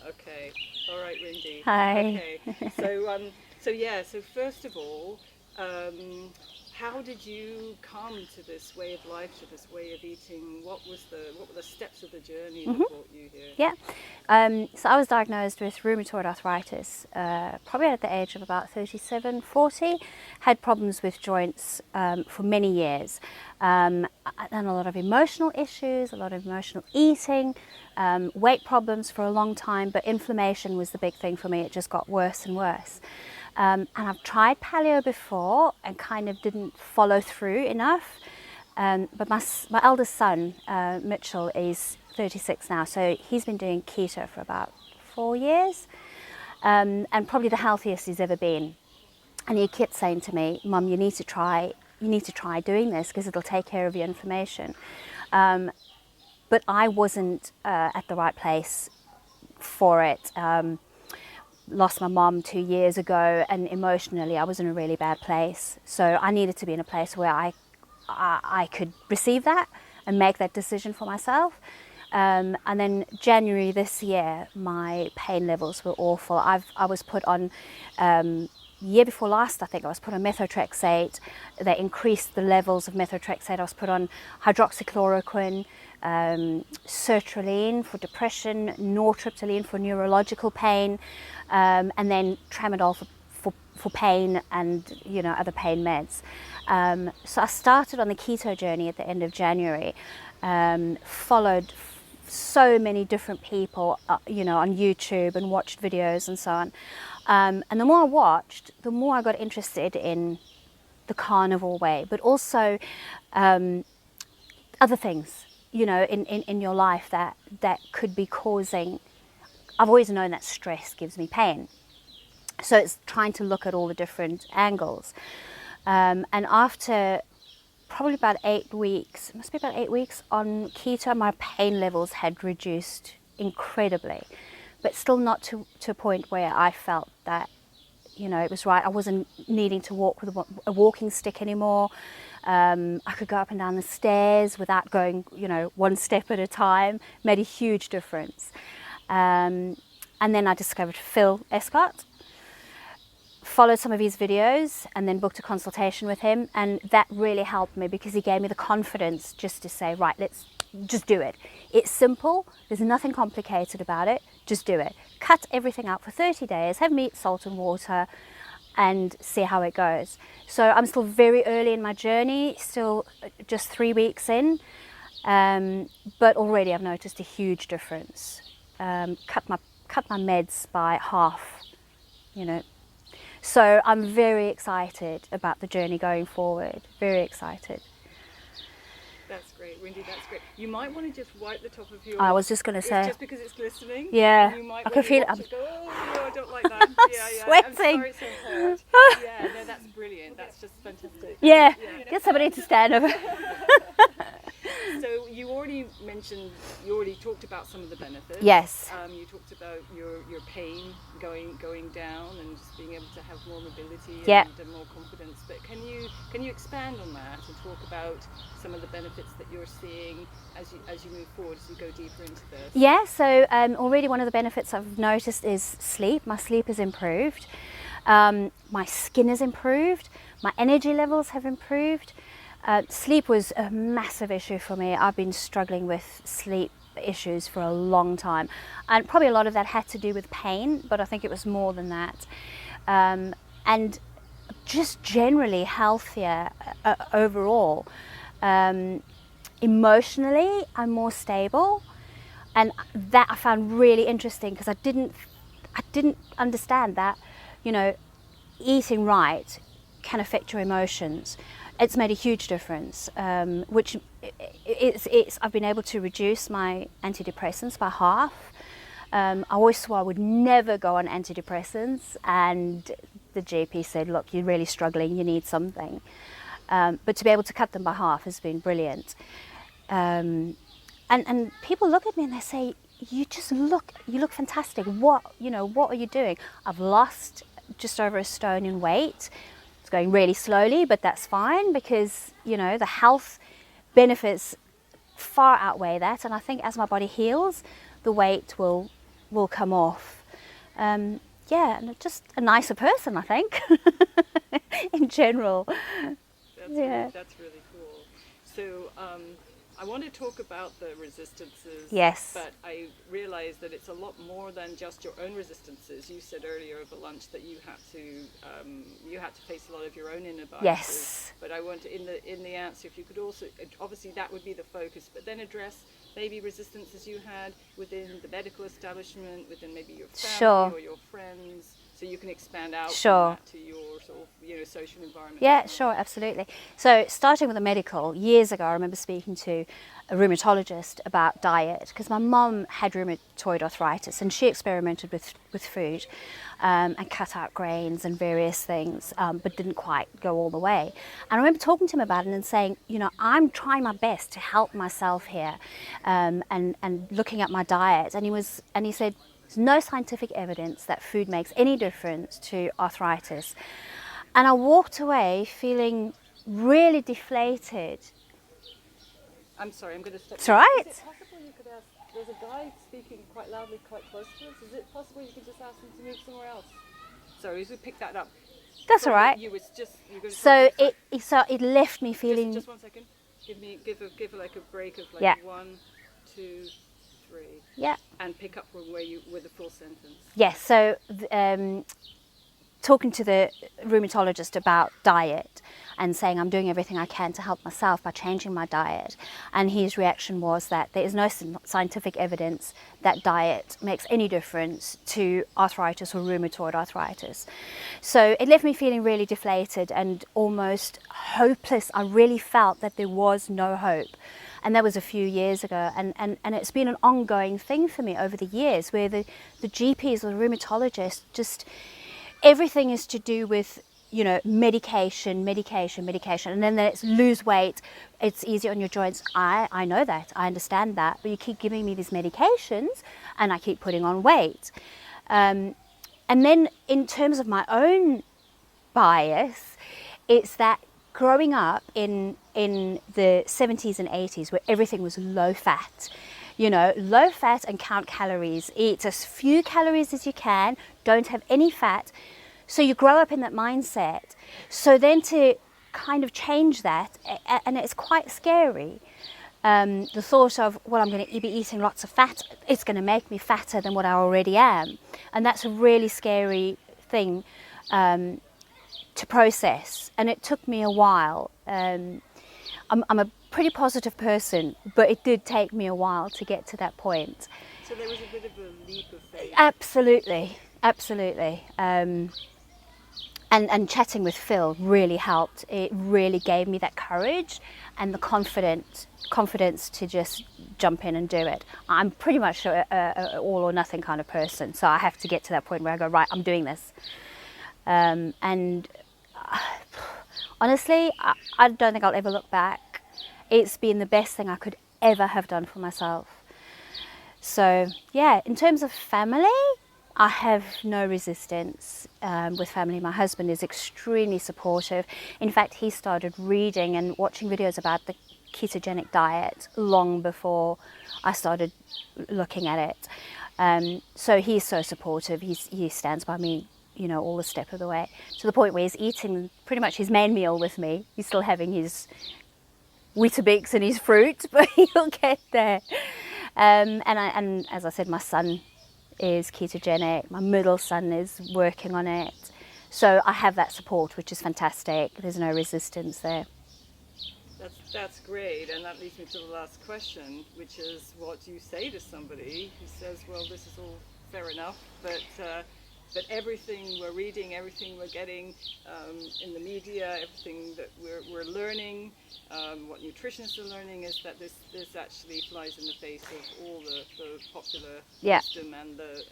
Okay. All right, Rindy. Hi. Okay. So first of all, how did you come to this way of life, to this way of eating? What were the steps of the journey that brought you here? Yeah. So I was diagnosed with rheumatoid arthritis, probably at the age of about 37, 40. Had problems with joints for many years. And a lot of emotional issues, a lot of emotional eating, weight problems for a long time, but inflammation was the big thing for me. It just got worse and worse. And I've tried paleo before and kind of didn't follow through enough. But my eldest son, Mitchell, is 36 now, so he's been doing keto for about 4 years, and probably the healthiest he's ever been. And he kept saying to me, "Mum, you need to try doing this because it'll take care of your inflammation." But I wasn't at the right place for it. Lost my mom 2 years ago, and emotionally I was in a really bad place. So I needed to be in a place where I could receive that and make that decision for myself. And then January this year, my pain levels were awful. I was put on, year before last, I think I was put on methotrexate. They increased the levels of methotrexate. I was put on hydroxychloroquine, sertraline for depression, nortriptyline for neurological pain, and then tramadol for pain and other pain meds. So I started on the keto journey at the end of January, followed so many different people on YouTube and watched videos and so on, and the more I watched, the more I got interested in the carnivore way, but also other things in your life that could be causing. I've always known that stress gives me pain. So it's trying to look at all the different angles. And after probably about 8 weeks, it must be about 8 weeks on keto, my pain levels had reduced incredibly, but still not to a point where I felt that, it was right. I wasn't needing to walk with a walking stick anymore. I could go up and down the stairs without going, one step at a time. Made a huge difference. And then I discovered Phil Escott, followed some of his videos, and then booked a consultation with him, and that really helped me because he gave me the confidence just to say, right, let's just do it. It's simple, there's nothing complicated about it, just do it. Cut everything out for 30 days, have meat, salt and water, and see how it goes. So I'm still very early in my journey, still just 3 weeks in, but already I've noticed a huge difference. Cut my meds by half, So I'm very excited about the journey going forward. Very excited. That's great, Rindy. That's great. You might want to just wipe the top of your. I was just going to say. Just because it's glistening. Yeah. You might I can feel it. Go, oh no, I don't like that. Yeah. Sweating. I'm sorry it's so hot. Yeah, no, that's brilliant. That's just fantastic. Yeah. Get somebody to stand over. So you already talked about some of the benefits. Yes. You talked about your pain going down and just being able to have more mobility and more confidence. But can you expand on that and talk about some of the benefits that you're seeing as you move forward, as you go deeper into this? Yeah. So already one of the benefits I've noticed is sleep. My sleep has improved. My skin has improved. My energy levels have improved. Sleep was a massive issue for me. I've been struggling with sleep issues for a long time, and probably a lot of that had to do with pain, but I think it was more than that, and just generally healthier overall. Emotionally, I'm more stable, and that I found really interesting because I didn't understand that eating right can affect your emotions. It's made a huge difference, which I've been able to reduce my antidepressants by half. I always swore I would never go on antidepressants, and the GP said, look, you're really struggling, you need something. But to be able to cut them by half has been brilliant. And people look at me and they say, you look fantastic. What are you doing? I've lost just over a stone in weight. It's going really slowly, but that's fine because, the health benefits far outweigh that. And I think as my body heals, the weight will will come off. Yeah, and just a nicer person, I think, in general. That's really cool. So I want to talk about the resistances. Yes. But I realize that it's a lot more than just your own resistances. You said earlier over lunch that you had to face a lot of your own inner biases. Yes. But I want to, in the answer, if you could also, obviously that would be the focus, but then address maybe resistances you had within the medical establishment, within maybe your family or your friends, so you can expand out from that to your sort of, social environment. Yeah, sure, absolutely. So starting with the medical, years ago I remember speaking to a rheumatologist about diet, because my mum had rheumatoid arthritis and she experimented with food and cut out grains and various things, but didn't quite go all the way. And I remember talking to him about it and saying, I'm trying my best to help myself here, and looking at my diet. And he said, there's no scientific evidence that food makes any difference to arthritis. And I walked away feeling really deflated. I'm sorry, I'm going to step. It's all right. Is it possible you could ask, there's a guy speaking quite loudly, quite close to us. Is it possible you could just ask him to move somewhere else? Sorry, we pick that up. That's all right. So it left me feeling. Just 1 second. Give like a break of like 1, 2, 3. Yeah. And pick up from with the full sentence. Yes. So talking to the rheumatologist about diet and saying I'm doing everything I can to help myself by changing my diet, and his reaction was that there is no scientific evidence that diet makes any difference to arthritis or rheumatoid arthritis. So it left me feeling really deflated and almost hopeless. I really felt that there was no hope. And that was a few years ago, and it's been an ongoing thing for me over the years, where the GPs or the rheumatologists, just everything is to do with medication, and then it's lose weight, it's easier on your joints. I know that, I understand that, but you keep giving me these medications and I keep putting on weight. And then in terms of my own bias, it's that growing up in the 70s and 80s, where everything was low fat, low fat and count calories, eat as few calories as you can, don't have any fat. So you grow up in that mindset. So then to kind of change that, and it's quite scary, the thought of, well, I'm going to be eating lots of fat, it's going to make me fatter than what I already am. And that's a really scary thing to process. And it took me a while. I'm a pretty positive person, but it did take me a while to get to that point. So there was a bit of a leap of faith. Absolutely. And chatting with Phil really helped. It really gave me that courage and the confidence to just jump in and do it. I'm pretty much a all or nothing kind of person, so I have to get to that point where I go, right, I'm doing this. And honestly, I don't think I'll ever look back. It's been the best thing I could ever have done for myself. So yeah, in terms of family, I have no resistance with family. My husband is extremely supportive. In fact, he started reading and watching videos about the ketogenic diet long before I started looking at it. So he's so supportive. He stands by me, all the step of the way, to the point where he's eating pretty much his main meal with me. He's still having his Weetabix and his fruit, but he'll get there. And as I said, my son is ketogenic, my middle son is working on it, so I have that support, which is fantastic. There's no resistance there. That's great, and that leads me to the last question, which is, what do you say to somebody who says, well, this is all fair enough, but everything we're reading, everything we're getting in the media, everything that we're learning, what nutritionists are learning, is that this actually flies in the face of all the popular wisdom and the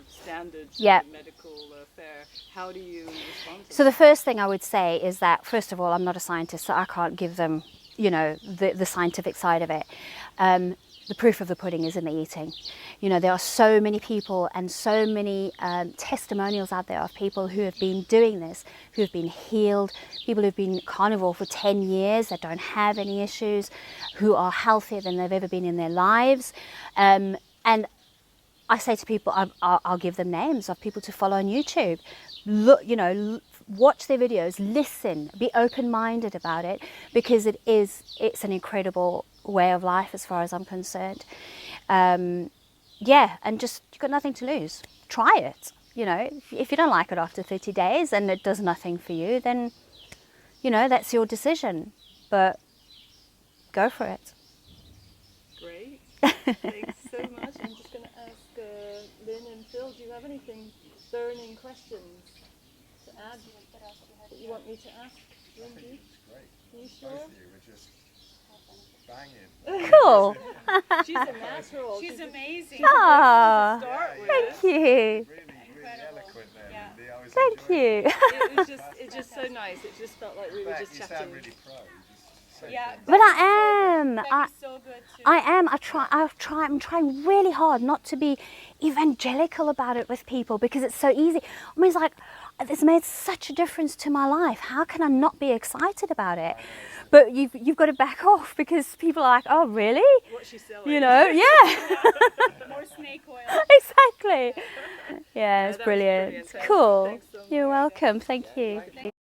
standards of the medical fare. How do you respond to that? So the first thing I would say is that, first of all, I'm not a scientist, so I can't give them, the scientific side of it. The proof of the pudding is in the eating. There are so many people and so many testimonials out there of people who have been doing this, who have been healed, people who've been carnivore for 10 years that don't have any issues, who are healthier than they've ever been in their lives. And I say to people, I'll give them names of people to follow on YouTube. Look, watch their videos, listen, be open-minded about it, because it's an incredible way of life as far as I'm concerned. Yeah, and just, you've got nothing to lose. Try it. If you don't like it after 30 days and it does nothing for you, then, that's your decision. But go for it. Great. Thanks so much. I'm just going to ask Lynn and Phil, do you have anything, burning questions to add that you want me to ask Rindy? Are you sure? Both of you were just banging. Cool. She's a natural. She's amazing. Ah, Thank you. Really eloquent there, Yeah. Rindy. I was Thank enjoying you. It's just so nice. It just felt like we were just You chatting. sound really pro. You just say Yeah. things. But I am. Becky's so good too. I am. I'm trying really hard not to be evangelical about it with people, because it's so easy. I mean, it's like, it's made such a difference to my life. How can I not be excited about it? But you've got to back off, because people are like, oh, really? What's she selling? Yeah. More snake oil. Exactly. Yeah, it's that was brilliant. brilliant. Cool. Thanks so much. You're welcome. Thank you. Thank